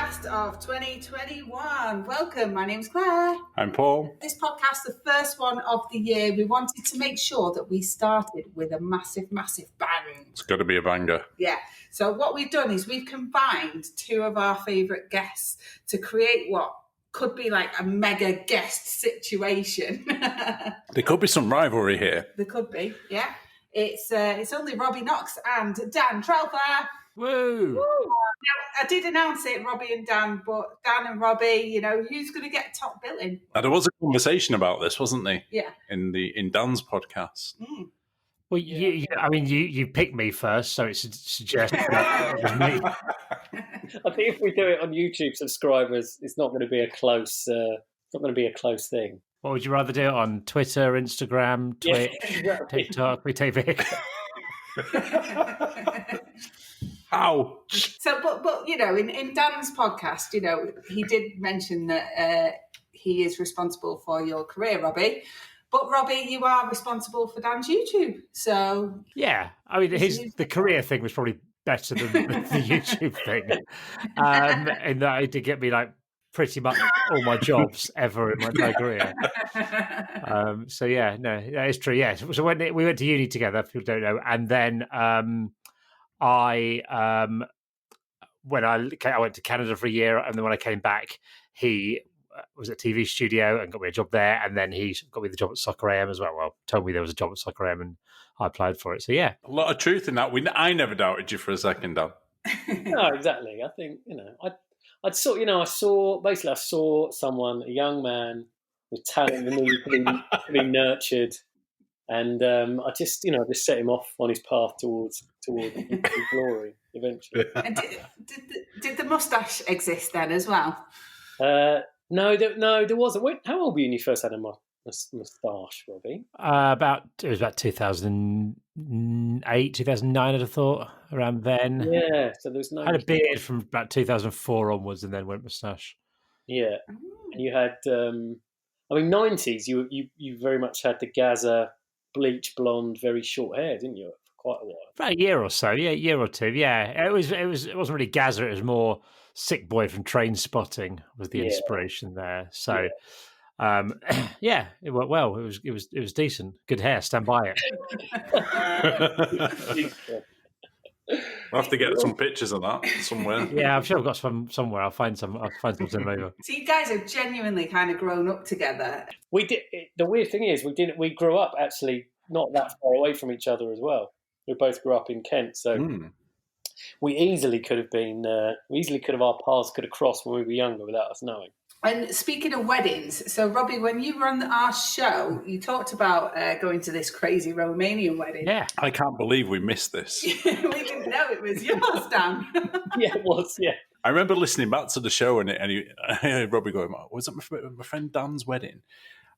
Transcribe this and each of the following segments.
podcast of 2021. Welcome, my name's Claire. I'm Paul. This podcast, the first one of the year, we wanted to make sure that we started with a massive bang. It's got to be a banger. Yeah. So what we've done is we've combined two of our favourite guests to create what could be like a mega guest situation. There could be some rivalry here. There could be, yeah. It's only Robbie Knox and Dan Trelfer. Woo! Now, I did announce it, Robbie and Dan, but Dan and Robbie, who's going to get top billing? Now, there was a conversation about this, wasn't there? Yeah. In Dan's podcast. Mm. Well, you picked me first, so it suggests that it was me. I think if we do it on YouTube, subscribers, it's not going to be a close. It's not going to be a close thing. What would you rather do it on? Twitter, Instagram, Twitch, exactly. TikTok, WeTV? Ouch! So, but in Dan's podcast, he did mention that he is responsible for your career, Robbie. But Robbie, you are responsible for Dan's YouTube. So yeah, I mean, the career thing was probably better than the YouTube thing, in that it did get me like pretty much all my jobs ever in my career. So yeah, no, that is true. Yeah, so when we went to uni together, people don't know, and then I went to Canada for a year, and then when I came back, he was at a TV studio and got me a job there, and then he got me the job at Soccer AM as well. Well, told me there was a job at Soccer AM, and I applied for it. So yeah, A lot of truth in that. I never doubted you for a second, Dan. No, exactly. I think I saw someone, a young man with talent that needed to be nurtured, and I just set him off on his path towards glory eventually. And did the moustache exist then as well? No, there wasn't. Wait, how old were you when you first had a moustache, Robbie? it was about 2008, 2009, I'd have thought, around then. Yeah, so there was no. I had a beard from about 2004 onwards, and then went moustache. Yeah, and you had. 90s. You very much had the Gaza bleach blonde, very short hair, didn't you? For quite a while. About a year or so, yeah, a year or two, yeah. It wasn't really Gaza. It was more Sick Boy from Train Spotting was the inspiration there. So, yeah, it went well. It was decent. Good hair. Stand by it. We'll have to get some pictures of that somewhere. Yeah, I'm sure I've got some somewhere. I'll find some. I'll find some over. So you guys have genuinely kind of grown up together. We did. The weird thing is, we grew up actually not that far away from each other as well. We both grew up in Kent, so we easily could have been. Our paths could have crossed when we were younger without us knowing. And speaking of weddings, so Robbie, when you were on our show, you talked about going to this crazy Romanian wedding. Yeah, I can't believe we missed this. We didn't know it was yours, Dan. Yeah, it was. Yeah, I remember listening back to the show and Robbie going, "Was it my friend Dan's wedding?"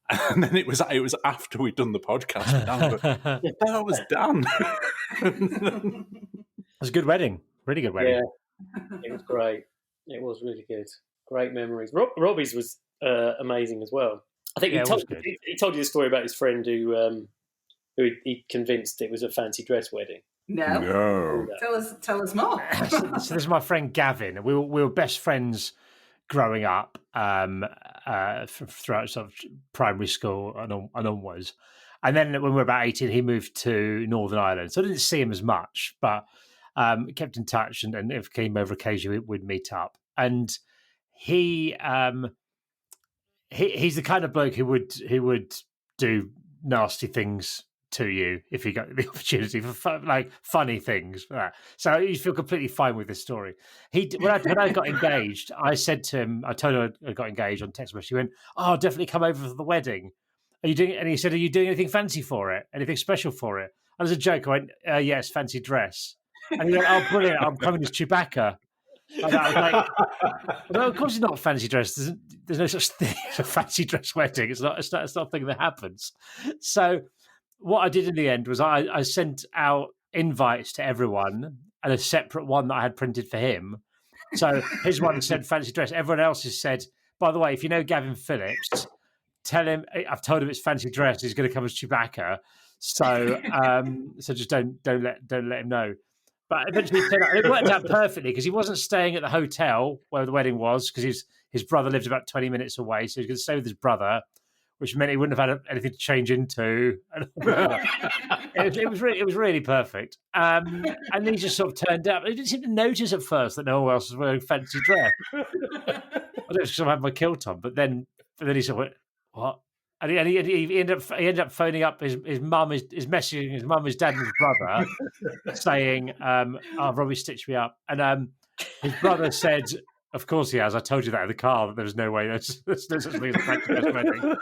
And then it was after we'd done the podcast. And Dan goes, that was Dan. it was a good wedding. Really good wedding. Yeah, it was great. It was really good. Great memories. Robbie's was amazing as well. I think he told you the story about his friend who he convinced it was a fancy dress wedding. No. Tell us more. So this is my friend Gavin. We were best friends growing up throughout sort of primary school and onwards. And then when we were about 18, he moved to Northern Ireland. So I didn't see him as much, but kept in touch. And if he came over occasionally, we'd meet up. And he's the kind of bloke who would do nasty things to you if he got the opportunity for funny things. So you feel completely fine with this story. When I got engaged, I said to him, I told him I got engaged on text message. He went, "Oh, I'll definitely come over for the wedding. Are you doing?" And he said, "Are you doing anything fancy for it? Anything special for it?" And as a joke, I went, "Yes, fancy dress." And he went, "Oh, brilliant! I'm coming as Chewbacca." And I was like, "No, of course it's not a fancy dress. There's no such thing as a fancy dress wedding. It's not a thing that happens." So what I did in the end was I sent out invites to everyone and a separate one that I had printed for him. So his one said fancy dress. Everyone else's said, "By the way, if you know Gavin Phillips, tell him I've told him it's fancy dress. He's going to come as Chewbacca. So just don't let him know." But eventually it worked out perfectly because he wasn't staying at the hotel where the wedding was because his brother lived about 20 minutes away. So he was going to stay with his brother, which meant he wouldn't have had anything to change into. It was really perfect. And then he just sort of turned up. He didn't seem to notice at first that no one else was wearing fancy dress. I don't know because I had my kilt on, but then he sort of went, what? And he ended up phoning up his mum, his messaging his mum, his dad, and his brother, saying, "Oh, Robbie stitched me up." And his brother said, "Of course he has. I told you that in the car that there was no way there's no such thing as a practice wedding."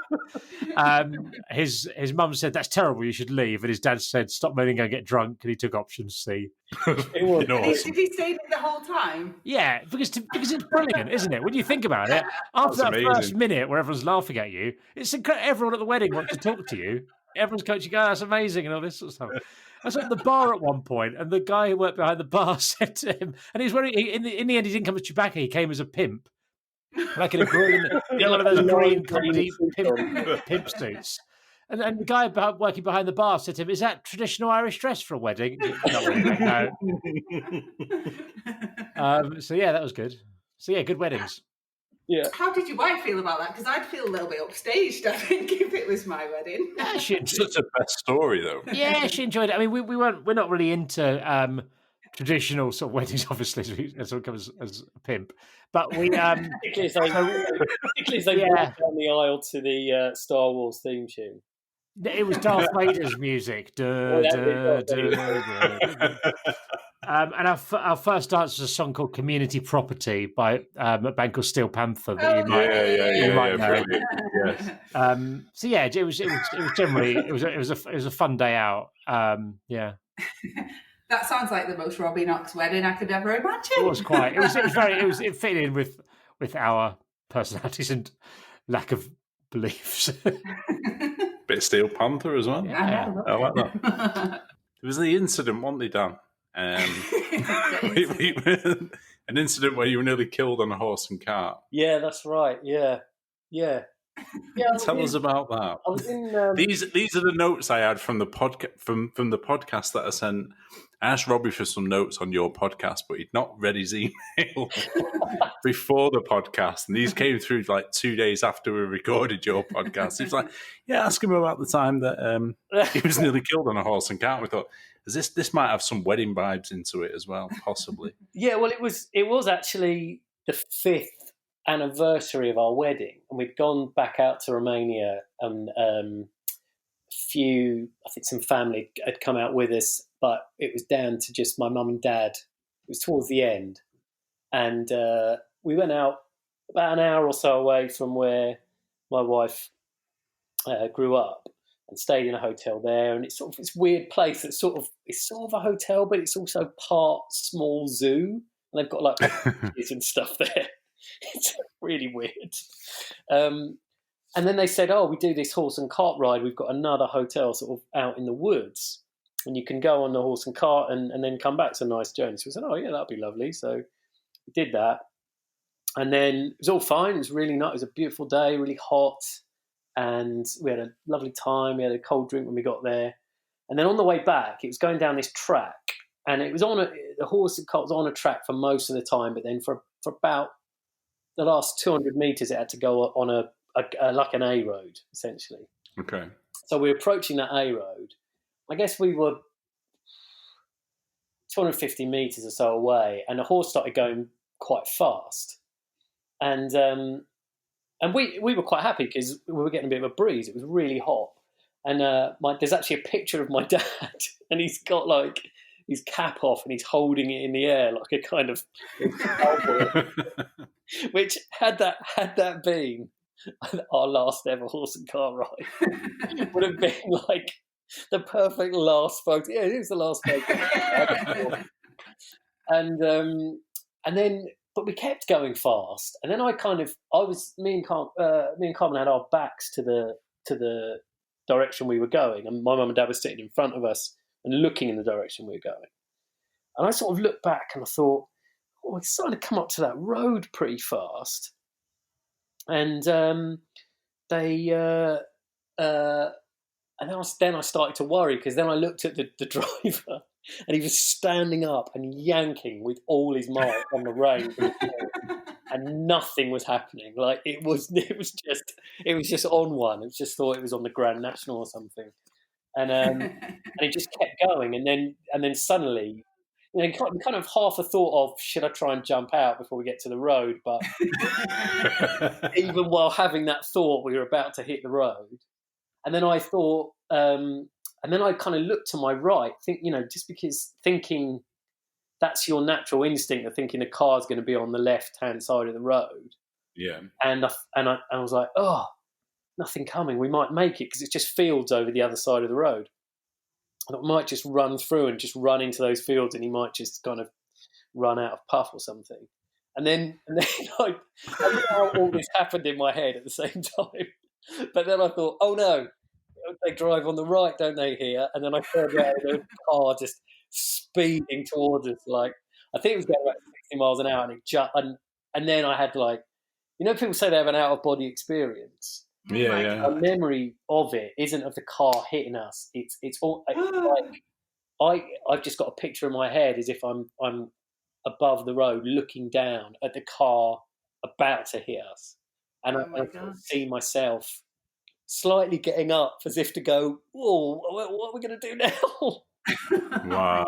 His mum said, "That's terrible. You should leave." And his dad said, "Stop moaning and get drunk." And he took option C. Did he stay the whole time? Yeah, because it's brilliant, isn't it? When you think about it, after that first minute where everyone's laughing at you, it's incredible. Everyone at the wedding wants to talk to you. Everyone's coaching, "Oh, that's amazing," and all this sort of stuff. I was at the bar at one point, and the guy who worked behind the bar said to him, and he was wearing. In the end, he didn't come as Chewbacca. He came as a pimp, like in a green, one of those green comedy pimp suits. And the guy working behind the bar said to him, "Is that traditional Irish dress for a wedding?" No. So yeah, that was good. So yeah, good weddings. Yeah. How did your wife feel about that? Because I'd feel a little bit upstaged, I think, if it was my wedding. Yeah, it's such a best story, though. Yeah, she enjoyed it. I mean, we're not really into traditional sort of weddings, obviously, as it comes as a pimp. But we particularly as they walk down the aisle to the Star Wars theme tune. It was Darth Vader's music. And our first dance was a song called "Community Property" by a band called Steel Panther that you might know. Yes. So yeah, it was generally it was a fun day out. Yeah. That sounds like the most Robbie Knox wedding I could ever imagine. It was quite. It fit in with our personalities and lack of beliefs. Bit of Steel Panther as well. Yeah. I like that. There was the incident, wasn't there, Dan? An incident where you were nearly killed on a horse and cart. Yeah, that's right. Yeah. Tell us about that. I was in, These are the notes I had from the podcast from the podcast that I sent. I asked Robbie for some notes on your podcast, but he'd not read his email before the podcast, and these came through like 2 days after we recorded your podcast. He was like, "Yeah, ask him about the time that he was nearly killed on a horse and cart." We thought, this might have some wedding vibes into it as well, possibly. Yeah, well, it was actually the 5th anniversary of our wedding, and we'd gone back out to Romania, and I think some family had come out with us, but it was down to just my mum and dad. It was towards the end, and we went out about an hour or so away from where my wife grew up, and stayed in a hotel there. And it's sort of this weird place that's sort of a hotel, but it's also part small zoo, and they've got like monkeys and stuff there. It's really weird. And then they said, "Oh, we do this horse and cart ride. We've got another hotel sort of out in the woods, and you can go on the horse and cart and then come back. It's a nice journey." So we said, "Oh yeah, that'd be lovely." So we did that, and then it was all fine. It was really nice. It was a beautiful day, really hot, and we had a lovely time. We had a cold drink when we got there, and then on the way back, it was going down this track, and it was the horse and cart was on a track for most of the time, but then for about the last 200 meters, it had to go on a like an A road, essentially. Okay. So we were approaching that A road. I guess we were 250 meters or so away, and the horse started going quite fast. And we were quite happy because we were getting a bit of a breeze. It was really hot. And there's actually a picture of my dad, and he's got like his cap off and he's holding it in the air like a kind of cowboy. Which had that been our last ever horse and cart ride, would have been like the perfect last photo. Yeah, it was the last photo. And then, but we kept going fast. And then me and Carmen had our backs to the direction we were going, and my mum and dad were sitting in front of us and looking in the direction we were going. And I sort of looked back and I thought, oh, it's starting to come up to that road pretty fast. And then I started to worry, because then I looked at the driver and he was standing up and yanking with all his might on the rein, and nothing was happening. Like it was just on one. It was just thought it was on the Grand National or something, and it just kept going, and then suddenly. Kind of half a thought of, should I try and jump out before we get to the road? But even while having that thought, we were about to hit the road. And then I thought, and then I kind of looked to my right, just because thinking that's your natural instinct of thinking the car's going to be on the left-hand side of the road. Yeah. And I was like, oh, nothing coming. We might make it because it's just fields over the other side of the road. I might just run through and just run into those fields, and he might just kind of run out of puff or something. And then all this happened in my head at the same time. But then I thought, oh no, they drive on the right, don't they, here? And then I turned out a car just speeding towards us, like I think it was going about 60 miles an hour, and then I had people say they have an out of body experience. Yeah. A memory of it isn't of the car hitting us. It's all like I've just got a picture in my head as if I'm above the road looking down at the car about to hit us, and I see myself slightly getting up as if to go, "Whoa, what are we going to do now?" Wow!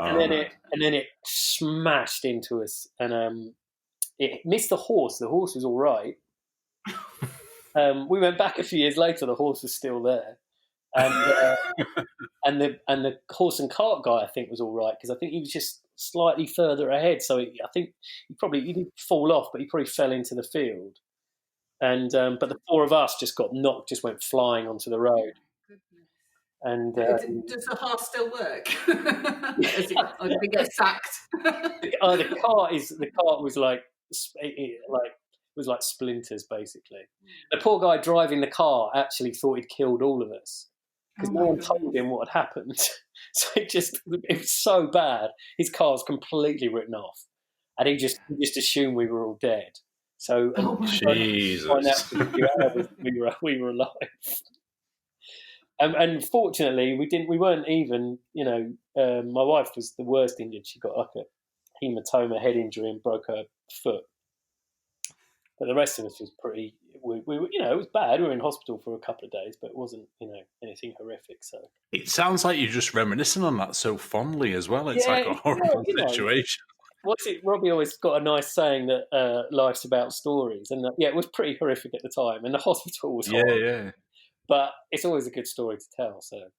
and then it smashed into us, and it missed the horse. The horse was all right. We went back a few years later. The horse was still there, and the horse and cart guy I think was all right because I think he was just slightly further ahead. So I think he didn't fall off, but he probably fell into the field. And but the four of us just went flying onto the road. And does the horse still work? Or did it get sacked? The cart was like splinters, basically. The poor guy driving the car actually thought he'd killed all of us because no one told him what had happened. So it was so bad. His car was completely written off, and he just assumed we were all dead. So Jesus, we were alive. And fortunately, we weren't even. My wife was the worst injured. She got like a hematoma head injury and broke her foot. But the rest of us was pretty. We it was bad. We were in hospital for a couple of days, but it wasn't anything horrific. So it sounds like you're just reminiscing on that so fondly as well. It's like a horrible situation. What's it? Robbie always got a nice saying that life's about stories, and it was pretty horrific at the time, and the hospital was horrible. Yeah. But it's always a good story to tell. So.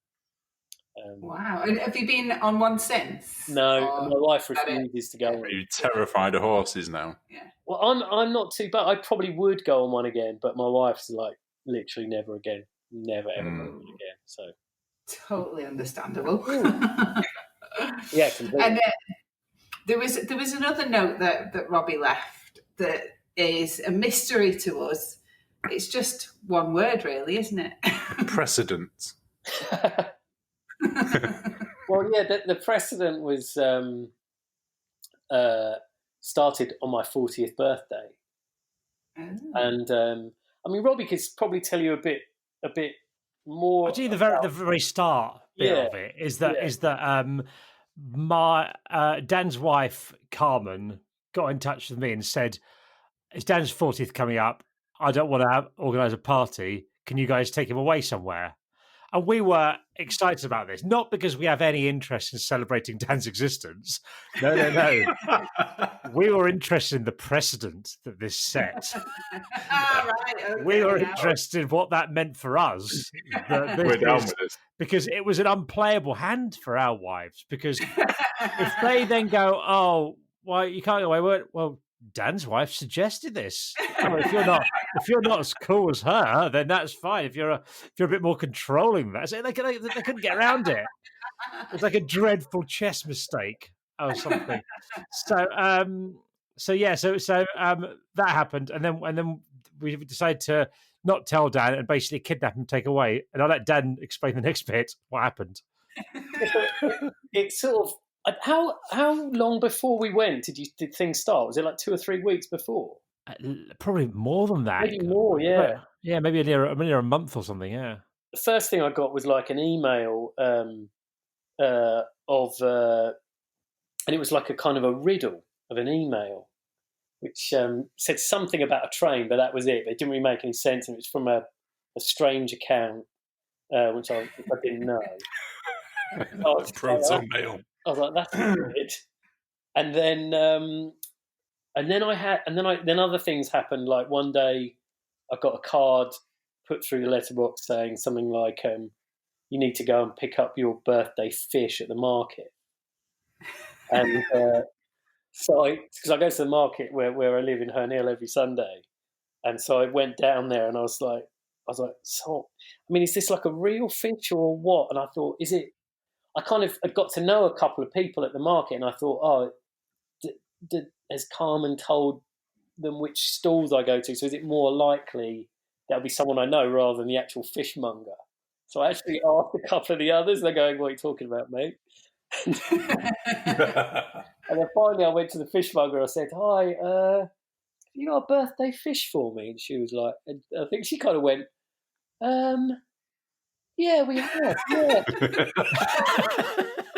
Wow! And have you been on one since? No, my wife refuses to go. Are you terrified of horses now? Yeah. Well, I'm not too bad. I probably would go on one again, but my wife's like literally never again, never ever go on one again. So totally understandable. Yeah, completely. And there was another note that Robbie left that is a mystery to us. It's just one word, really, isn't it? Precedent. Well, yeah, the precedent was started on my 40th birthday, and I mean, Robbie could probably tell you a bit more. Actually, the very start bit of it is that my Dan's wife Carmen got in touch with me and said, "It's Dan's 40th coming up. I don't want to organise a party. Can you guys take him away somewhere?" And we were excited about this, not because we have any interest in celebrating Dan's existence. No. We were interested in the precedent that this set. We were interested in what that meant for us. We're down with this. Because it was an unplayable hand for our wives. Because if they then go, "Oh, well, you can't go away," well, Dan's wife suggested this. If you're not as cool as her, then that's fine. If you're a bit more controlling, they couldn't get around it. It's like a dreadful chess mistake or something. So that happened, and then we decided to not tell Dan and basically kidnap him, take away. And I'll let Dan explain the next bit. What happened? It's sort of. How long before we went did things start? Was it like 2 or 3 weeks before? Probably more than that. Maybe more, yeah. Yeah, maybe near a month or something, yeah. The first thing I got was like an email of and it was like a kind of a riddle of an email, which said something about a train, but that was it. It didn't really make any sense, and it was from a strange account, which I didn't know. Proton mail. I was like, that's weird. And then other things happened. Like one day, I got a card put through the letterbox saying something like, "You need to go and pick up your birthday fish at the market." And so, because I go to the market where I live in Herne Hill every Sunday, and so I went down there, and I was like, so, I mean, is this like a real fish or what? And I thought, is it? I kind of got to know a couple of people at the market, and I thought, has Carmen told them which stalls I go to? So is it more likely that'll be someone I know rather than the actual fishmonger? So I actually asked a couple of the others. They're going, "What are you talking about, mate?" And then finally I went to the fishmonger. I said, "Hi, have you got a birthday fish for me?" And she was like, and I think she kind of went, "Yeah, we have, yeah."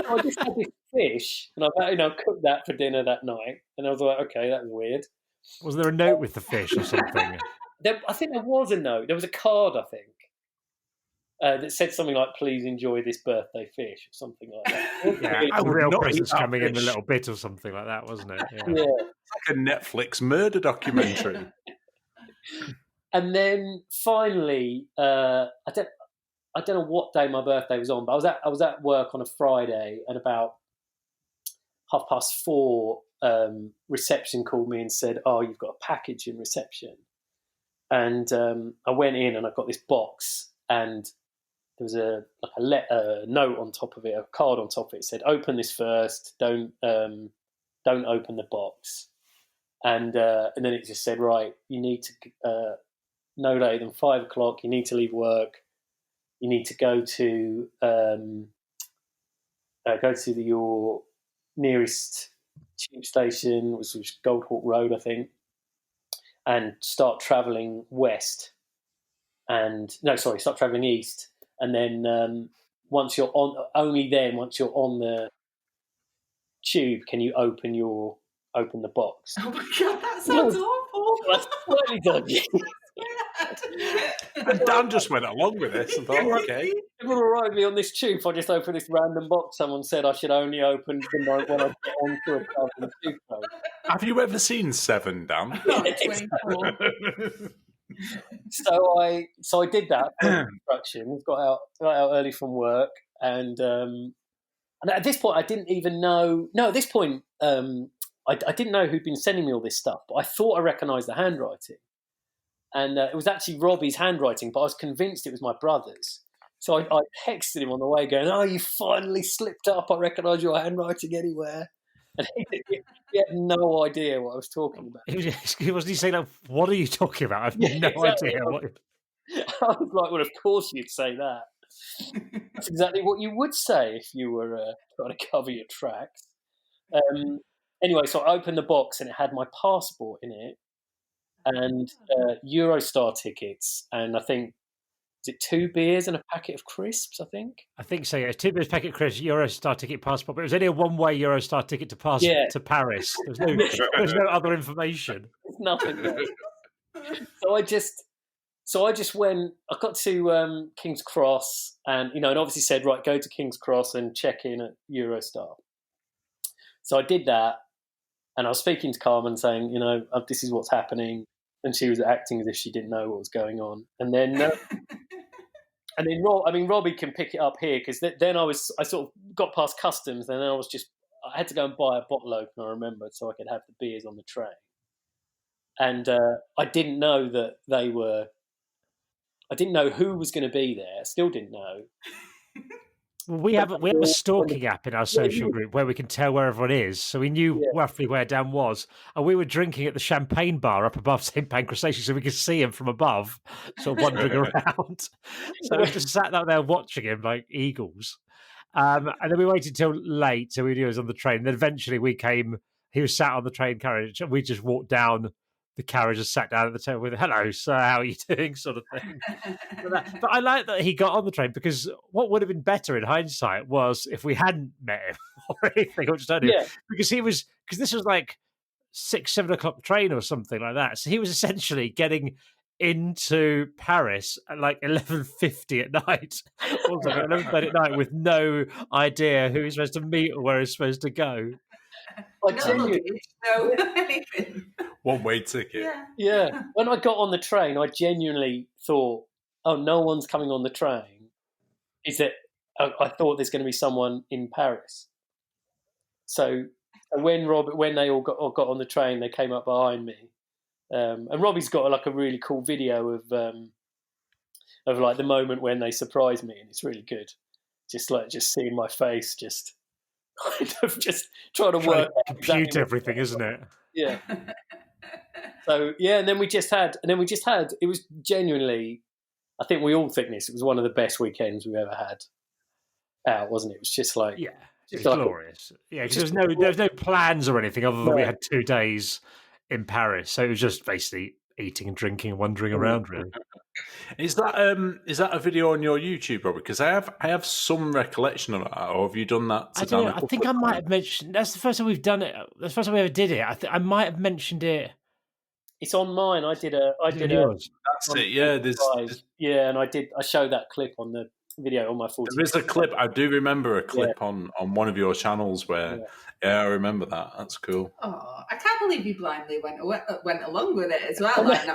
I just had this fish, and I cooked that for dinner that night, and I was like, okay, that was weird. Was there a note with the fish or something? I think there was a note. There was a card, I think, that said something like, "Please enjoy this birthday fish," or something like that. Yeah, a real present's coming in a little bit or something like that, wasn't it? Yeah. It's like a Netflix murder documentary. And then finally, I don't know what day my birthday was on, but I was at work on a Friday, and about 4:30, reception called me and said, "Oh, you've got a package in reception." And I went in, and I got this box, and there was a note on top of it, a card on top of it. It said, "Open this first. Don't open the box." And then it just said, "Right, you need to no later than 5 o'clock. You need to leave work. You need to go to your nearest tube station, which was Goldhawk Road, I think, and start travelling west. Start travelling east, and then once you're on the tube, can you open the box?" Oh my God, that sounds awful. That's slightly dodgy. And Dan just went along with this and thought, okay. Everyone arrived me on this tube. If I just opened this random box, someone said I should only open the night when I get onto a travelling tube train. Have you ever seen Seven, Dan? So I did that. Instructions. Got out early from work, and at this point I didn't even know. No, at this point I didn't know who'd been sending me all this stuff, but I thought I recognised the handwriting. And it was actually Robbie's handwriting, but I was convinced it was my brother's. So I texted him on the way going, "Oh, you finally slipped up. I recognise your handwriting anywhere." And he had no idea what I was talking about. Wasn't he saying, "What are you talking about? I have no idea." I was like, "Well, of course you'd say that. That's exactly what you would say if you were trying to cover your tracks." Anyway, so I opened the box, and it had my passport in it, and Eurostar tickets, and I think, is it 2 beers and a packet of crisps, I think? I think so, yeah. 2 beers, packet of crisps, Eurostar ticket, passport, but it was only a one-way Eurostar ticket to to Paris. There's no other information. There's nothing there. So I just went, I got to King's Cross, and it obviously said, right, go to King's Cross and check in at Eurostar. So I did that, and I was speaking to Carmen saying, this is what's happening. And she was acting as if she didn't know what was going on. And then, Robbie can pick it up here, because then I sort of got past customs, and then I had to go and buy a bottle opener, I remember, so I could have the beers on the train. And I didn't know that I didn't know who was going to be there. Still didn't know. Well, we have a stalking app in our social group where we can tell where everyone is. So we knew roughly where Dan was. And we were drinking at the Champagne Bar up above St Pancras Station, so we could see him from above, sort of wandering around. So we just sat out there watching him like eagles. And then we waited till late, so we knew he was on the train. And then eventually he was sat on the train carriage, and we just walked down the carriage and sat down at the table with, "Hello, sir, how are you doing?" sort of thing. But I like that he got on the train, because what would have been better in hindsight was if we hadn't met him or anything, or just done him, because this was like 6-7 o'clock train or something like that. So he was essentially getting into Paris at like 11:50 at night, or something, 11:30 at night, with no idea who he's supposed to meet or where he's supposed to go. No luggage, no anything. One-way ticket. Yeah. When I got on the train, I genuinely thought, "Oh, no one's coming on the train." I thought there's going to be someone in Paris. So when they all got on the train, they came up behind me, and Robbie's got like a really cool video of like the moment when they surprised me, and it's really good. Just seeing my face, just kind of just trying to work out compute everything, isn't it? Yeah. So and then we just had. It was genuinely, I think we all think this. It was one of the best weekends we've ever had out, wasn't it? It was just like it's glorious. Because there was no plans or anything other than we had 2 days in Paris, so it was just basically eating and drinking and wandering around. Really, is that a video on your YouTube, Robert? Because I have some recollection of that. Or have you done that? I think I might have mentioned. That's the first time we've done it. That's the first time we ever did it. I might have mentioned it. It's on mine. I did a. That's it. Yeah, and I showed that clip on the video on my 40. There is a clip. I do remember a clip on one of your channels where. Yeah, I remember that. That's cool. Oh, I can't believe you blindly went along with it as well. Like,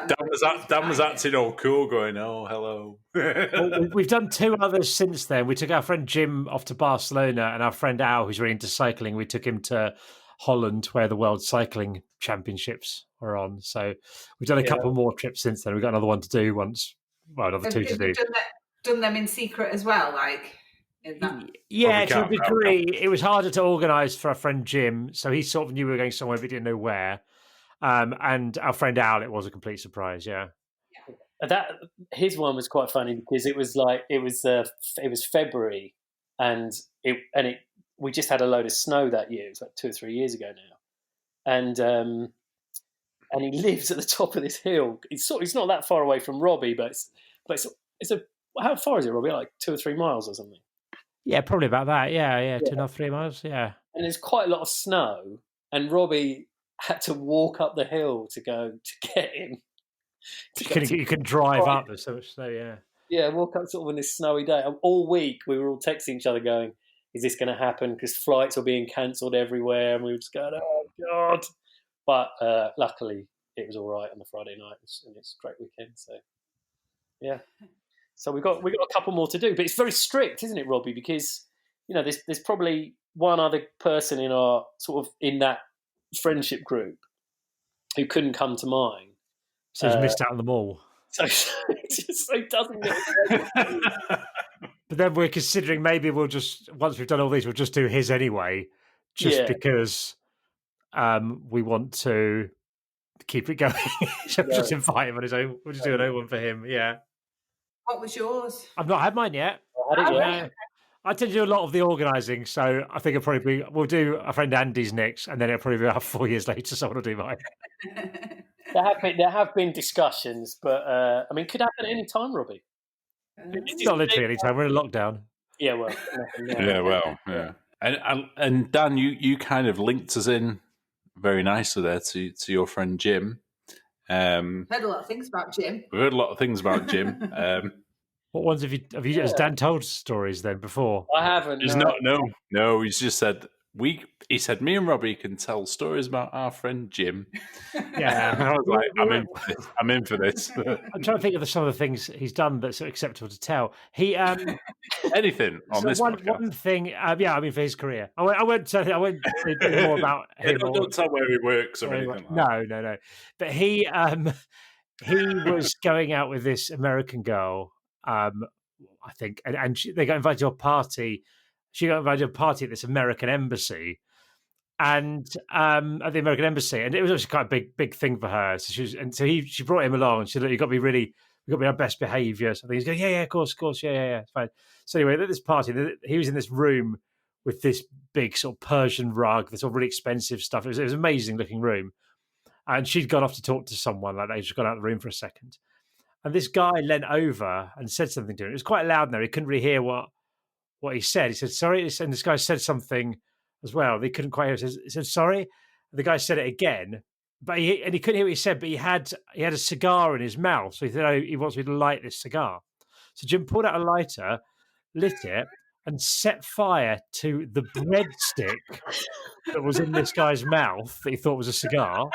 Dan was acting all cool, going, "Oh, hello." Well, we've done 2 others since then. We took our friend Jim off to Barcelona, and our friend Al, who's really into cycling, we took him to Holland, where the World Cycling Championships are on. So we've done a couple more trips since then. We've got another one to do another 2 to do. Done them in secret as well, like. Yeah, to a degree. It was harder to organise for our friend Jim, so he sort of knew we were going somewhere, but he didn't know where. And our friend Al, it was a complete surprise. Yeah. His one was quite funny because it was February, and we just had a load of snow that year. It was like 2 or 3 years ago now, and he lives at the top of this hill. It's not that far away from Robbie, but it's how far is it, Robbie? Like 2 or 3 miles or something. Yeah, probably about that. Yeah. 2.5, 3 miles. Yeah. And there's quite a lot of snow, and Robbie had to walk up the hill to go to get him. You couldn't drive up. There's so much snow. Yeah. Yeah, walk up sort of on this snowy day. All week we were all texting each other, going, "Is this going to happen?" Because flights were being cancelled everywhere, and we were just going, "Oh God!" But luckily, it was all right on the Friday night, and it's a great weekend. So, yeah. So we got a couple more to do, but it's very strict, isn't it, Robbie? Because there's probably one other person in that friendship group who couldn't come to mine. So he's missed out on them all. So it doesn't get But then we're considering maybe we'll just, once we've done all these, we'll just do his anyway, because we want to keep it going. So we'll just invite him on his own. We'll just do an own one for him. Yeah. What was yours? I've not had mine yet. I tend to do a lot of the organising, so I think we'll do our friend Andy's next, and then it'll probably be about 4 years later, someone will do mine. There have been discussions, but it could happen at any time, Robbie. Not literally any time. We're in lockdown. Yeah, well. Yeah. And Dan, you kind of linked us in very nicely there to your friend Jim. Heard a lot of things about Jim. We've heard a lot of things about Jim. What ones have you? Has Dan told stories then before? I haven't. He's no. He's just said he said me and Robbie can tell stories about our friend Jim. Yeah, I was like, I'm in for this. I'm trying to think of some of the things he's done that's acceptable to tell. He anything on this podcast. One thing, for his career, I won't say more about him. Don't tell where he works or anything. No. But he was going out with this American girl, I think, and they got invited to a party. She got invited to a party at this American embassy, and at the American embassy, and it was actually quite a big thing for her. So she brought him along, and she said, "Look, you've got to be our best behaviour." So he's going, "Yeah, of course, yeah, it's fine." So anyway, at this party, he was in this room with this big sort of Persian rug, this all really expensive stuff. It was an amazing looking room, and she'd gone off to talk to someone, like they'd just gone out of the room for a second. And this guy leant over and said something to him. It was quite loud now. He couldn't really hear what he said. He said, sorry. And this guy said something as well. They couldn't quite hear it. He said, sorry. And the guy said it again, but he couldn't hear what he said, but he had a cigar in his mouth. So he said, oh, he wants me to light this cigar. So Jim pulled out a lighter, lit it, and set fire to the breadstick that was in this guy's mouth that he thought was a cigar.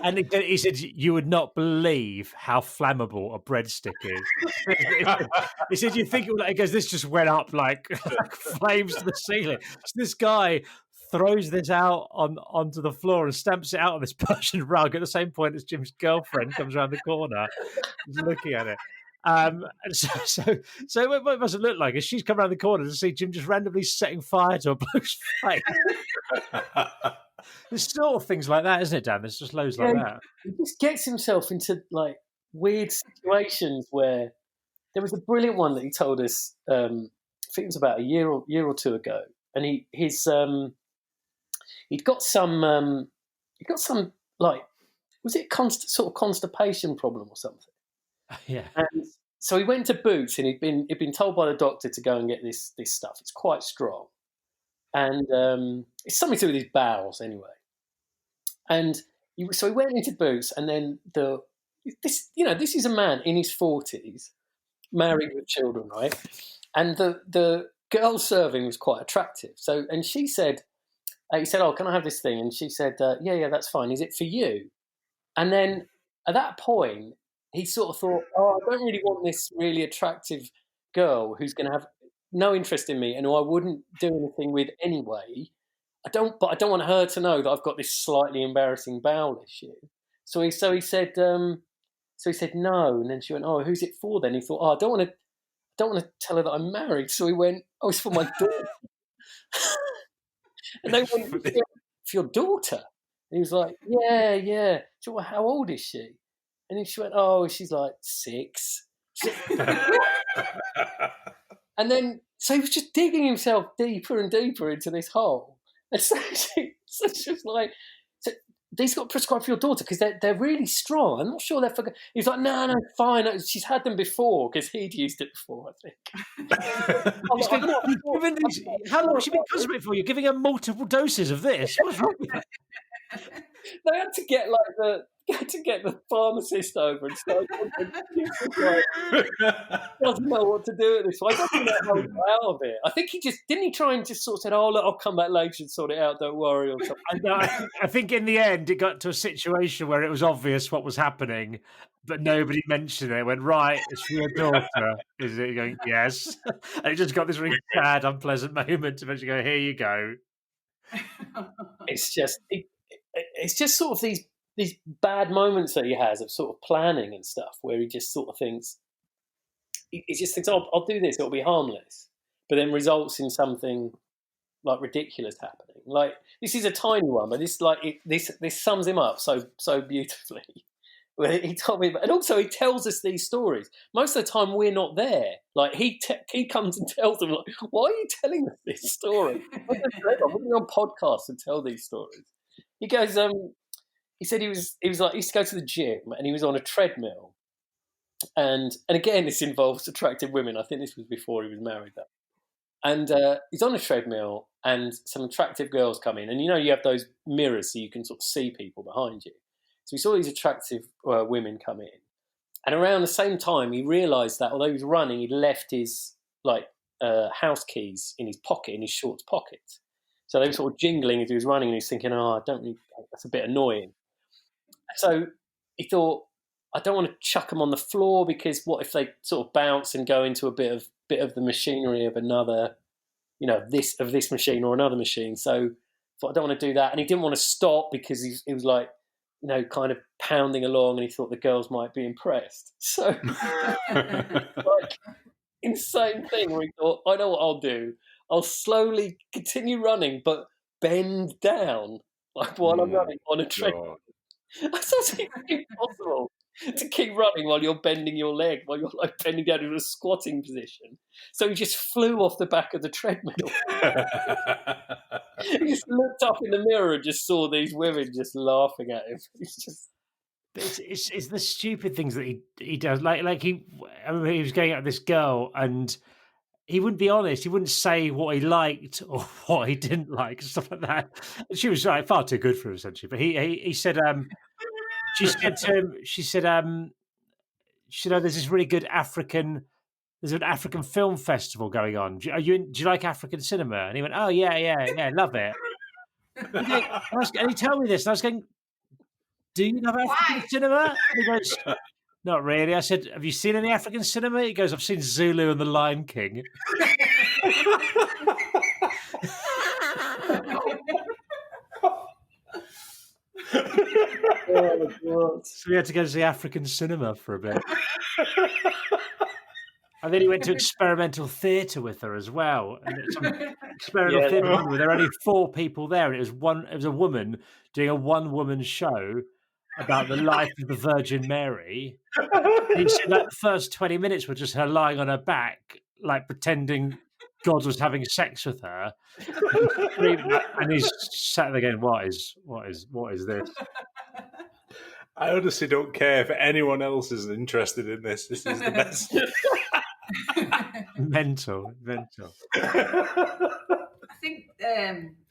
And he said, you would not believe how flammable a breadstick is. He said, you think it would, he goes, this just went up like flames to the ceiling. So this guy throws this out onto the floor and stamps it out on this Persian rug at the same point as Jim's girlfriend comes around the corner. He's looking at it. And so what it must have looked like is she's come around the corner to see Jim just randomly setting fire to a bloke's face. There's sort of things like that, isn't it, Dan? There's just loads like that. He just gets himself into like weird situations where there was a brilliant one that he told us. I think it was about a year or two ago, and he'd got some like, was it sort of constipation problem or something? Yeah. And so he went to Boots, and he'd been told by the doctor to go and get this stuff. It's quite strong, and it's something to do with his bowels anyway. And so he went into Boots, and then this is a man in his 40s, married with children, right? And the girl serving was quite attractive. So, and she said, he said, "Oh, can I have this thing?" And she said, "Yeah, that's fine. Is it for you?" And then at that point, he sort of thought, "Oh, I don't really want this really attractive girl who's going to have no interest in me and who I wouldn't do anything with anyway. But I don't want her to know that I've got this slightly embarrassing bowel issue." So he said no. And then she went, "Oh, who's it for then?" He thought, "Oh, I don't want to tell her that I'm married." So he went, "Oh, it's for my daughter." And they went, "For your daughter?" And he was like, "Yeah. So, well, how old is she?" And then she went, "Oh, she's like 6. And then, so he was just digging himself deeper and deeper into this hole. And so she was like, "So these got prescribed for your daughter because they're really strong. I'm not sure they're for." He was like, "No, fine. She's had them before because he'd used it before, I think." How long has she been constipated for? You're giving her multiple doses of this. What's wrong with that? They had to get the pharmacist over and start. Doesn't know what to do at this point. I don't know how he got out of it. I think he try and just sort of said, "Oh, look, I'll come back later and sort it out. Don't worry," or something. I think in the end it got to a situation where it was obvious what was happening, but nobody mentioned it. It went, "Right, it's for your daughter." Is it going? Yes. And it just got this really sad, unpleasant moment to eventually go, "Here you go." It's just sort of these bad moments that he has of sort of planning and stuff, where he just sort of thinks, "Oh, I'll do this, it'll be harmless," but then results in something like ridiculous happening. Like, this is a tiny one, but this sums him up so beautifully. Where he told me, and also he tells us these stories. Most of the time, we're not there. Like, he comes and tells them, like, "Why are you telling us this story? I'm on podcasts and tell these stories." He goes, he said he used to go to the gym and he was on a treadmill, and again this involves attractive women. I think this was before he was married though. And he's on a treadmill and some attractive girls come in, and you have those mirrors so you can sort of see people behind you. So he saw these attractive women come in, and around the same time he realised that although he was running, he'd left his house keys in his pocket, in his shorts pocket. So they were sort of jingling as he was running, and he was thinking, "Oh, that's a bit annoying." So he thought, "I don't want to chuck them on the floor because what if they sort of bounce and go into a bit of the machinery of another, this machine or another machine." So I thought, I don't want to do that. And he didn't want to stop because he was like, kind of pounding along, and he thought the girls might be impressed. So like, insane thing where he thought, "I know what I'll do. I'll slowly continue running, but bend down like while I'm running on a treadmill." That's actually impossible to keep running while you're bending your leg, while you're like bending down in a squatting position. So he just flew off the back of the treadmill. He just looked up in the mirror and just saw these women just laughing at him. He's just. It's the stupid things that he does. Like I remember he was going out with this girl and he wouldn't be honest. He wouldn't say what he liked or what he didn't like, stuff like that. And she was like far too good for him, essentially. But he said, she said to him, she said, "Oh, there's this really good there's an African film festival going on. Do you like African cinema?" And he went, "Oh yeah, love it." And he told me this, and I was going, "Do you love African cinema?" And he goes, "Not really." I said, "Have you seen any African cinema?" He goes, "I've seen Zulu and the Lion King." Oh, God. So we had to go to the African cinema for a bit. And then he went to experimental theatre with her as well. And some experimental theatre where there were only 4 people there, and it was a woman doing a one-woman show about the life of the Virgin Mary. And he said the first 20 minutes were just her lying on her back, like pretending God was having sex with her. And he's sat there going, what is this? I honestly don't care if anyone else is interested in this. This is the best. Mental. I think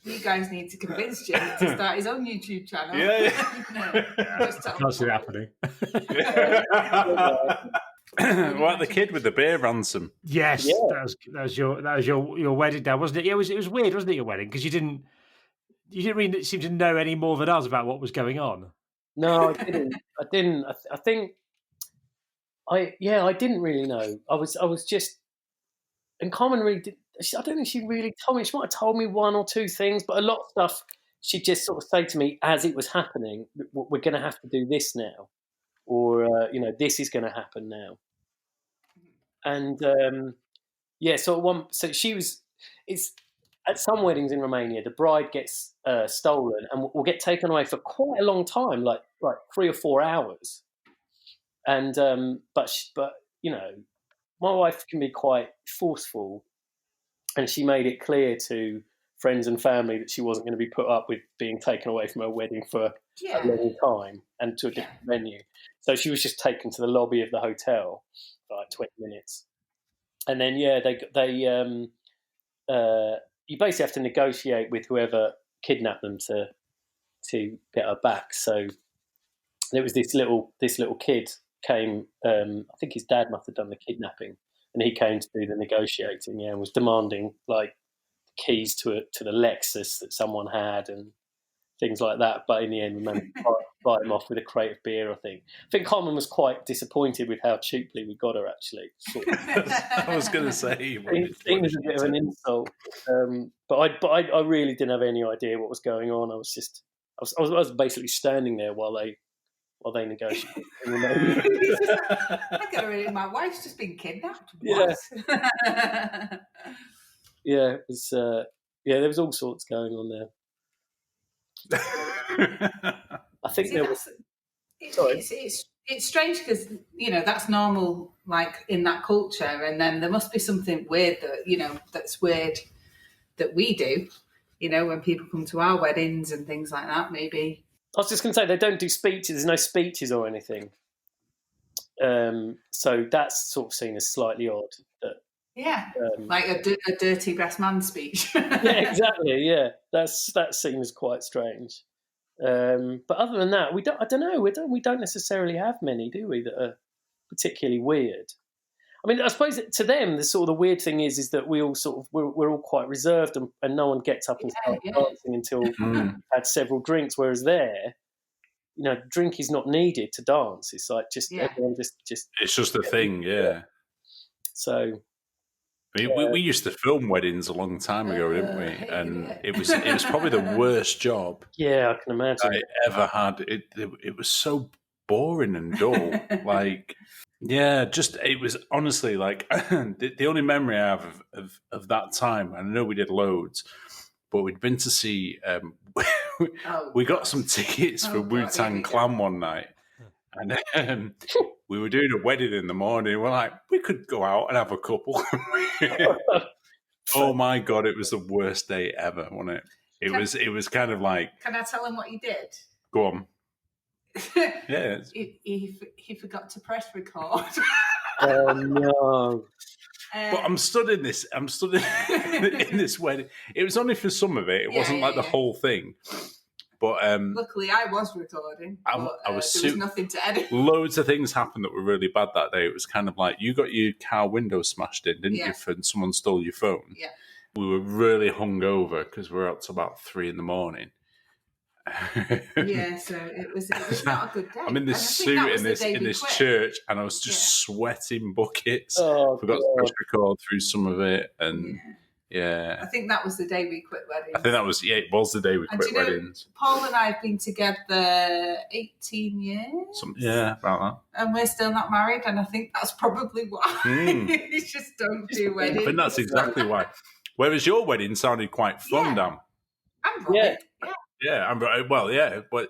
you guys need to convince Jim to start his own YouTube channel. Yeah. Can't see it happening. What, the kid with the beer ransom? Yes, that was your wedding day, wasn't it? It was weird, wasn't it? Your wedding, because you didn't really seem to know any more than us about what was going on. No, I didn't. I think I didn't really know. I was just, and Carmen really did. I don't think she really told me. She might have told me 1 or 2 things, but a lot of stuff she'd just sort of say to me as it was happening. We're going to have to do this now, or this is going to happen now. And so she was. It's at some weddings in Romania, the bride gets stolen and will get taken away for quite a long time, like 3 or 4 hours. And but my wife can be quite forceful, and she made it clear to friends and family that she wasn't going to be put up with being taken away from her wedding for a long time and to a different venue. So she was just taken to the lobby of the hotel for 20 minutes, and then you basically have to negotiate with whoever kidnapped them to get her back. So there was this little kid came. I think his dad must have done the kidnapping, and he came to do the negotiating. Yeah, and was demanding keys to the Lexus that someone had and things like that. But in the end, we managed to buy him off with a crate of beer. I think Carmen was quite disappointed with how cheaply we got her. Actually, I was going to say it was a bit of an insult. But I really didn't have any idea what was going on. I was basically standing there while they negotiated. I get really. My wife's just been kidnapped. What? Yeah, it was. There was all sorts going on there. I think there was. It's strange because that's normal, like in that culture, and then there must be something weird that's weird that we do. When people come to our weddings and things like that, maybe. I was just going to say they don't do speeches. There's no speeches or anything. So that's sort of seen as slightly odd. Like a dirty best man speech. Yeah, exactly. Yeah, that seems quite strange. But other than that, I don't know. We don't necessarily have many, do we, that are particularly weird? I mean, I suppose to them, the weird thing is that we all we're all quite reserved, and no one gets up and starts dancing until we've had several drinks. Whereas there, drink is not needed to dance. It's like everyone just. It's just a thing, yeah. So. I mean, we used to film weddings a long time ago, didn't we? And it was probably the worst job. Yeah, I can imagine. I ever had. It was so boring and dull. It was honestly like the only memory I have of that time. And I know we did loads, but we'd been to see. We got some tickets for Wu-Tang Clan one night. And we were doing a wedding in the morning. We're like, we could go out and have a couple. Oh my God, it was the worst day ever, wasn't it? It was kind of like. Can I tell him what you did? Go on. Yeah. He forgot to press record. Oh no! But I'm stood in this. I'm stood in this wedding. It was only for some of it. It wasn't like the whole thing. But luckily, I was recording. I was there was nothing to edit. Loads of things happened that were really bad that day. It was kind of like you got your car window smashed in, didn't you? And someone stole your phone. Yeah. We were really hungover because we were up to about 3 a.m. Yeah, so it was not a good day. I'm in this suit in this church, and I was just sweating buckets. Oh, forgot to press record through some of it, and I think that was the day we quit weddings. I think that was it was the day we quit weddings. Paul and I have been together 18 years. About that. And we're still not married, and I think that's probably why. We just don't do weddings. I think that's exactly why. Whereas your wedding sounded quite fun, Dan. And Robbie. Yeah, but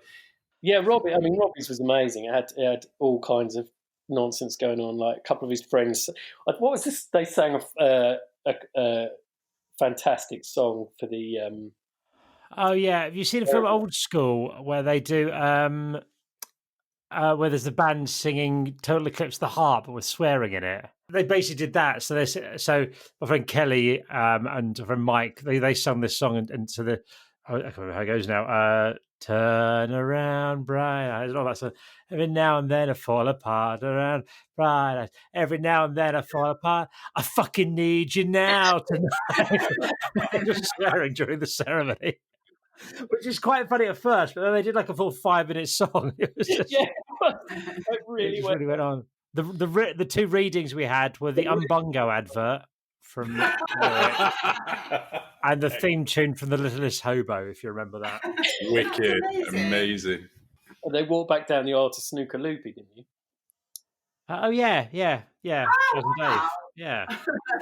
Robbie. I mean, Robbie's was amazing. It had all kinds of nonsense going on. Like a couple of his friends. What was this? They sang a fantastic song for the. Oh yeah, have you seen a film Old School where they do where there's the band singing "Total Eclipse of the Heart" but with swearing in it? They basically did that. So my friend Kelly and my friend Mike they sung this song and to the. I can't remember how it goes now. Turn around, bright eyes, and all that stuff. Every now and then I fall apart. Around bright eyes. Every now and then I fall apart. I fucking need you now tonight. Just swearing during the ceremony, which is quite funny at first. But then they did like a full 5-minute song. It was just, it really went on. The two readings we had were the Umbungo advert from and the theme tune from The Littlest Hobo, if you remember that. Wicked, amazing. And they walked back down the aisle to Snooker Loopy, didn't you? Oh yeah. Oh, wow. Yeah,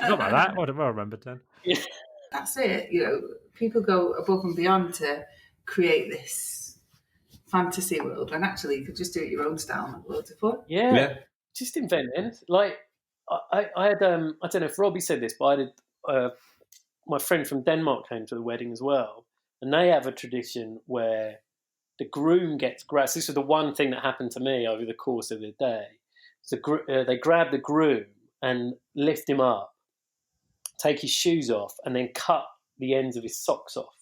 forgot about that. What have I remembered then? Yeah. That's it. People go above and beyond to create this fantasy world, and actually, you could just do it your own style and have loads of fun. Yeah. Just invent anything. Like I had I don't know if Robbie said this, but I did. My friend from Denmark came to the wedding as well, and they have a tradition where the groom gets grabbed. This was the one thing that happened to me over the course of the day. So they grab the groom and lift him up, take his shoes off, and then cut the ends of his socks off.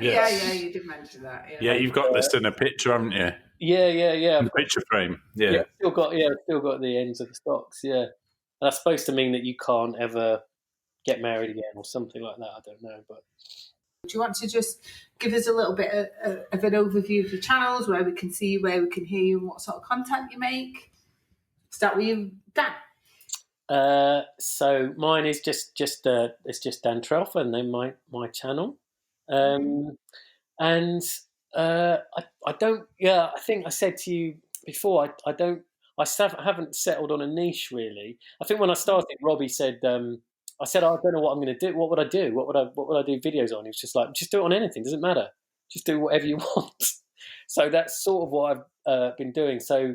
Yes. Yeah, you did mention that. Yeah, you've got this in a picture, haven't you? Yeah. In the picture frame. Yeah. Still got the ends of the socks. Yeah, and that's supposed to mean that you can't ever get married again or something like that. I don't know, but. Do you want to just give us a little bit of an overview of your channels, where we can see you, where we can hear you, and what sort of content you make? Start with you, Dan. So mine is just it's just Dan Trelfer, and then my channel, and I don't. Yeah, I think I said to you before. I haven't settled on a niche really. I think when I started, Robbie said. I said, I don't know what I'm going to do. What would I do? What would I do videos on? He was just like, just do it on anything. Doesn't matter. Just do whatever you want. So that's sort of what I've been doing. So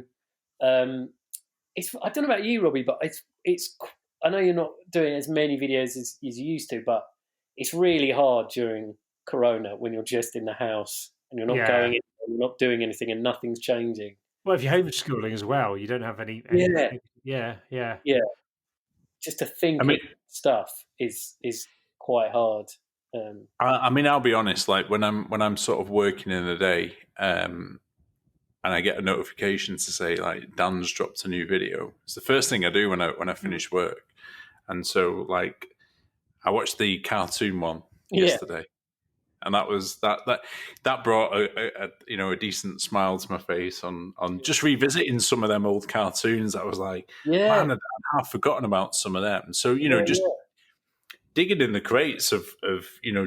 it's I don't know about you, Robbie, but it's. I know you're not doing as many videos as you used to, but it's really hard during Corona when you're just in the house and you're not going in, you're not doing anything, and nothing's changing. Well, if you're homeschooling as well, you don't have any. Yeah. Just to think stuff is quite hard. I mean, I'll be honest. Like when I'm sort of working in the day, and I get a notification to say like Dan's dropped a new video. It's the first thing I do when I finish work. And so like I watched the cartoon one yesterday, and that was that brought a decent smile to my face on just revisiting some of them old cartoons. I was like, man, I've forgotten about some of them. So digging in the crates of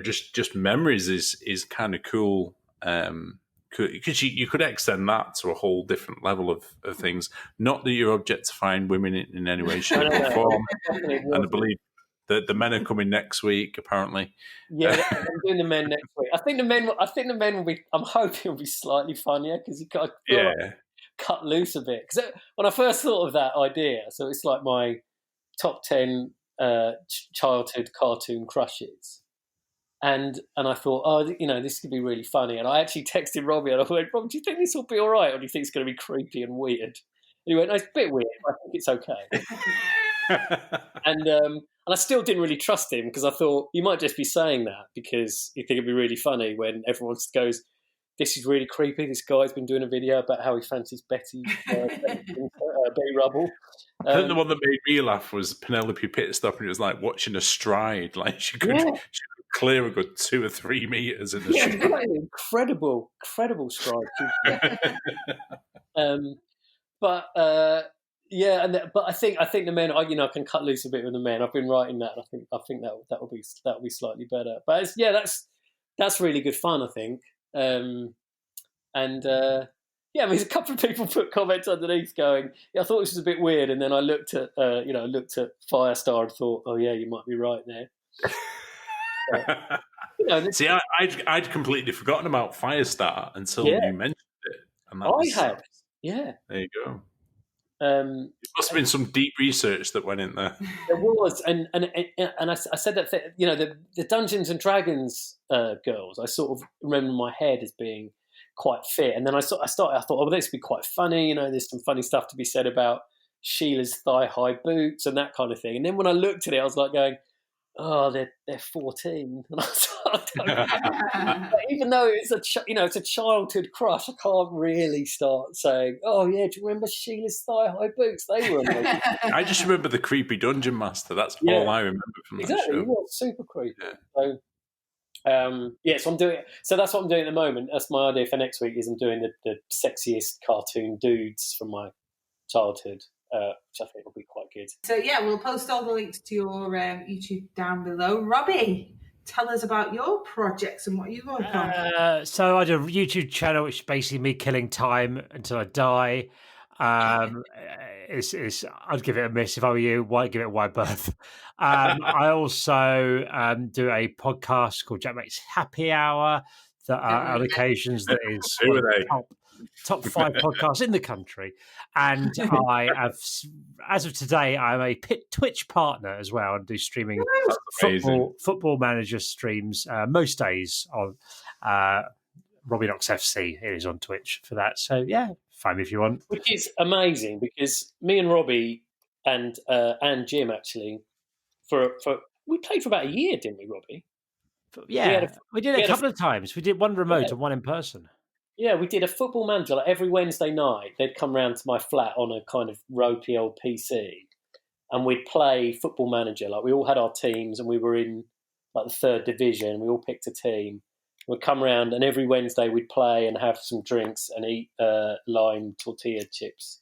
just memories is kind of cool. Because you could extend that to a whole different level of things. Not that you're objectifying women in any way, shape, or form. And I believe that the men are coming next week, apparently. Yeah, I'm doing the men next week. I think the men will be. I'm hoping will be slightly funnier because you got to cut loose a bit. Because when I first thought of that idea, so it's like my top 10 childhood cartoon crushes. And I thought, oh, you know, this could be really funny. And I actually texted Robbie and I went, Rob, do you think this will be all right? Or do you think it's going to be creepy and weird? And he went, no, it's a bit weird. I think it's okay. And I still didn't really trust him because I thought you might just be saying that because you think it'd be really funny when everyone goes, this is really creepy. This guy's been doing a video about how he fancies Betty Rubble. I think the one that made me laugh was Penelope pit stop, and it was like watching a stride. Like she could clear a good 2 or 3 meters in the stride. Incredible stride. But I think the men. I can cut loose a bit with the men. I've been writing that. And I think that will be slightly better. But that's really good fun. I think. There's a couple of people put comments underneath going, I thought this was a bit weird, and then I looked at Firestar and thought, oh yeah, you might be right there. See, I'd completely forgotten about Firestar until you mentioned it. And I had, yeah. There you go. It must have been some deep research that went in there. There was, and I said that the Dungeons and Dragons girls, I sort of remember in my head as being quite fit, and then I thought, oh, this would be quite funny. There's some funny stuff to be said about Sheila's thigh-high boots and that kind of thing. And then when I looked at it, I was like going, oh, they're 14. And even though it's a childhood crush, I can't really start saying, oh yeah, do you remember Sheila's thigh-high boots? They were amazing. I just remember the creepy dungeon master. That's all I remember from that show. He was super creepy. Yeah. So I'm doing. So that's what I'm doing at the moment. That's my idea for next week. Is I'm doing the sexiest cartoon dudes from my childhood. Which I think will be quite good. So yeah, we'll post all the links to your YouTube down below. Robbie, tell us about your projects and what you work on. So I do a YouTube channel, which is basically me killing time until I die. I'd give it a miss if I were you. Why give it a wide berth? I also do a podcast called Jack Mate's Happy Hour that on occasions that is top 5 podcasts in the country, and I have, as of today, I'm a Twitch partner as well and do streaming football manager streams most days on Robbie Knox FC. It is on Twitch for that, so yeah, find me if you want. Which is amazing because me and Robbie and Jim actually we played for about a year, didn't we, Robbie? Yeah, we did a couple of times. We did one remote and one in person. Yeah, we did a football manager. Like every Wednesday night, they'd come round to my flat on a kind of ropey old PC, and we'd play football manager. Like we all had our teams, and we were in like the 3rd division. We all picked a team. We'd come round, and every Wednesday we'd play and have some drinks and eat lime tortilla chips,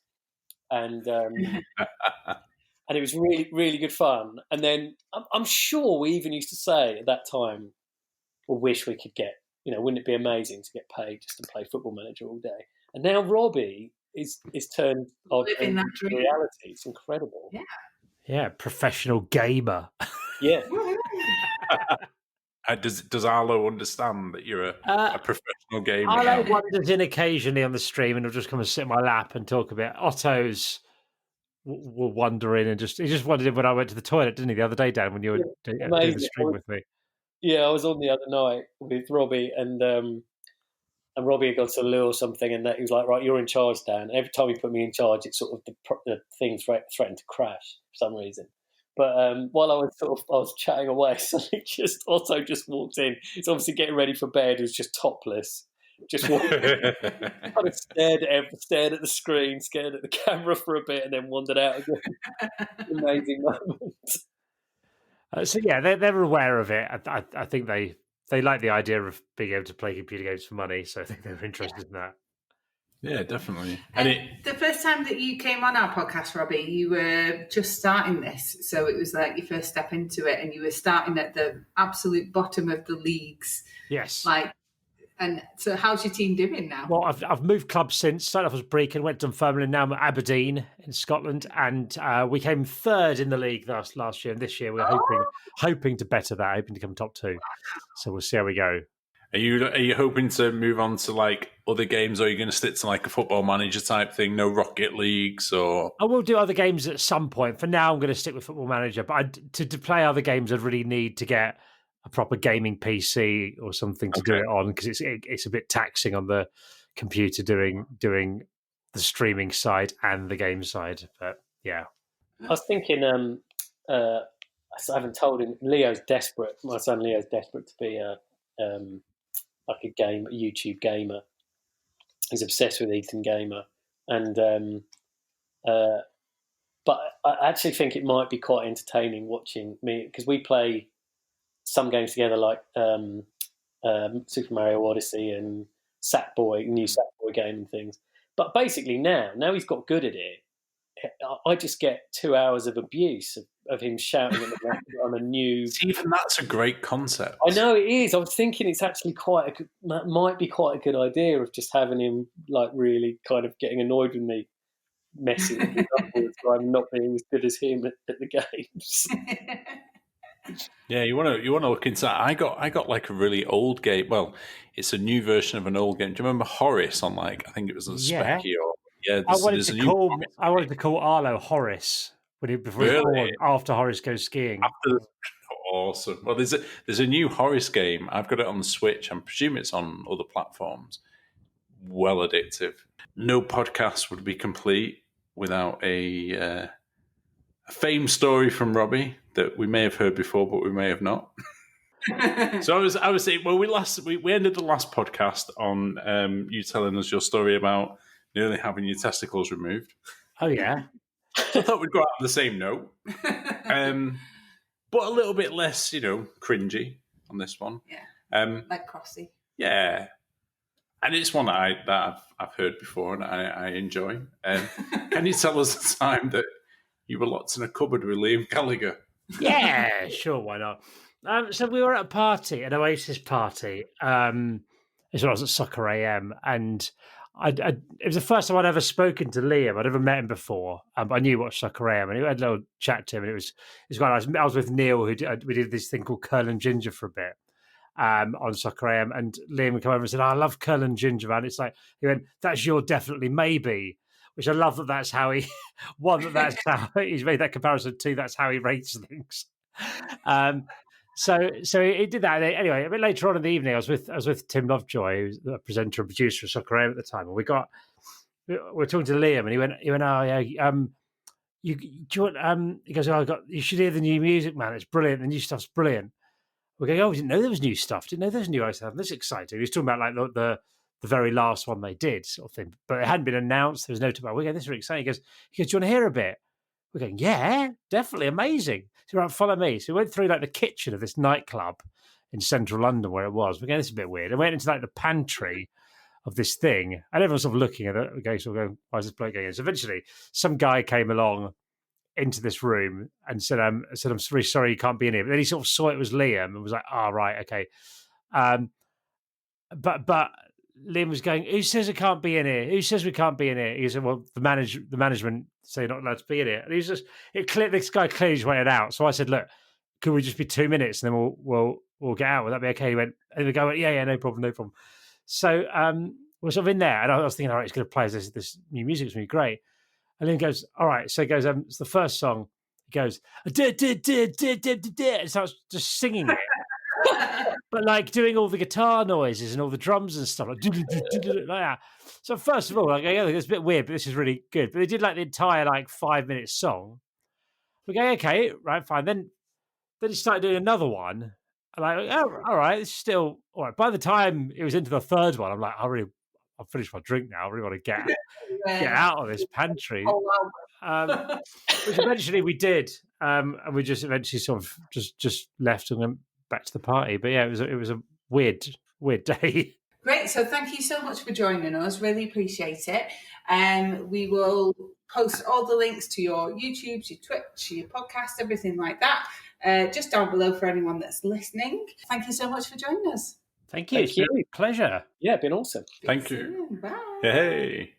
and and it was really, really good fun. And then I'm sure we even used to say at that time, "We wish we could get." Wouldn't it be amazing to get paid just to play football manager all day? And now Robbie is turned living that dream. Reality. It's incredible. Yeah, professional gamer. Yeah. Does Arlo understand that you're a professional gamer? Arlo wanders in occasionally on the stream and he'll just come and sit in my lap and talk a bit. Otto's will wander in and he just wandered in when I went to the toilet, didn't he, the other day, Dan, when you were doing the stream with me? Yeah, I was on the other night with Robbie, and Robbie had gone to the loo or something, and he was like, "Right, you're in charge, Dan." And every time he put me in charge, it sort of the thing threatened to crash for some reason. But while I was chatting away, suddenly Otto just walked in. He's obviously getting ready for bed. He was just topless, just walked in, kind of stared at the screen, stared at the camera for a bit, and then wandered out again. Amazing moment. So yeah, they're aware of it. I think they like the idea of being able to play computer games for money, so I think they're interested in that. Yeah, definitely. The first time that you came on our podcast, Robbie, you were just starting this, so it was like your first step into it, and you were starting at the absolute bottom of the leagues. Yes. And so how's your team doing now? Well, I've moved clubs since. Started off as Brecon, went to Dunfermline, now I'm at Aberdeen in Scotland, and we came 3rd in the league last year, and this year we're hoping to better that, hoping to come top 2. So we'll see how we go. Are you hoping to move on to like other games, or are you going to stick to like a football manager type thing? No Rocket Leagues, or I will do other games at some point. For now, I'm going to stick with Football Manager, but to play other games, I'd really need to get a proper gaming PC or something to do it on, because it's a bit taxing on the computer doing the streaming side and the game side. But yeah, I was thinking. I haven't told him. Leo's desperate. My son Leo's desperate to be a YouTube gamer. He's obsessed with Ethan Gamer, and but I actually think it might be quite entertaining watching me, because we play some games together, like Super Mario Odyssey and Sackboy, new Sackboy game and things. But basically now he's got good at it, I just get 2 hours of abuse of him shouting at me on a new. Even that's a great concept. I know it is. I was thinking it's actually might be quite a good idea of just having him like really kind of getting annoyed with me, messing with me upwards, so I'm not being as good as him at the games. Yeah, you want to look into that. I got like a really old game. Well, it's a new version of an old game. Do you remember Horace on, like, I think it was a Specky or I wanted to call Arlo Horace before he was born, after Horace goes skiing. Awesome. Well, there's a new Horace game. I've got it on the Switch. I presume it's on other platforms. Well addictive. No podcast would be complete without a fame story from Robbie that we may have heard before, but we may have not. So I was saying, well, we ended the last podcast on you telling us your story about nearly having your testicles removed. Oh yeah. So I thought we'd go out on the same note, but a little bit less, cringy on this one. Yeah, like Crossy. Yeah, and it's one that I've heard before and I enjoy. Can you tell us the time that you were locked in a cupboard with Liam Gallagher? Yeah, sure, why not? So we were at a party, an Oasis party. It's when I was at Soccer AM, and it was the first time I'd ever spoken to Liam. I'd never met him before, but I knew he watched Soccer AM, and we had a little chat to him, and it was quite nice. I was with Neil, we did this thing called Curl and Ginger for a bit on Soccer AM, and Liam would come over and said, I love Curl and Ginger, man. It's like, he went, that's your definitely maybe, which I love that's how he, that's how he's made that comparison to, that's how he rates things. So he did that. Anyway, a bit later on in the evening, I was with Tim Lovejoy, who's the presenter and producer of Soccer AM at the time, and we were talking to Liam, and he went, oh yeah, you want, he goes, oh, you should hear the new music, man. It's brilliant. The new stuff's brilliant. We're going, oh, we didn't know there was new stuff. Didn't know there was new Oasis album. This is exciting. He was talking about like the very last one they did, sort of thing, but it hadn't been announced. There was no talk about. We go, this is really exciting. He goes, do you want to hear a bit? We're going, yeah, definitely, amazing. So right, follow me. So we went through like the kitchen of this nightclub in central London where it was. We're going, this is a bit weird. I went into like the pantry of this thing, and everyone's sort of looking at it. Okay, so we're going, why is this bloke going in? So eventually, some guy came along into this room and said, I'm really sorry you can't be in here. But then he sort of saw it was Liam and was like, oh, right, okay. But Liam was going, who says I can't be in here? Who says we can't be in here? He said, well, the management say you're not allowed to be in here. And he's just, this guy clearly just wanted out. So I said, look, could we just be 2 minutes and then we'll get out? Would that be okay? He went, and the guy went, yeah, no problem. So we're sort of in there, and I was thinking, all right, he's going to play this new music. It's going to be great. And then he goes, all right. So he goes, it's the first song. He goes, and starts just singing it. But like doing all the guitar noises and all the drums and stuff, like that. So first of all, like, yeah, it's a bit weird, but this is really good. But they did like the entire like 5 minute song. We go, okay, right, fine. Then he started doing another one. I'm like, oh, all right, it's still all right. By the time it was into the third one, I'm like, I've finished my drink now. I really want to get out of this pantry. Which eventually we did, and we just eventually sort of just left and went back to the party. But yeah, it was a weird day. Great. So thank you so much for joining us. Really appreciate it. We will post all the links to your YouTube, your Twitch, your podcast, everything like that, just down below for anyone that's listening. Thank you so much for joining us. Thank you. It's been a pleasure. Yeah, been awesome. Thank you. Bye. Hey.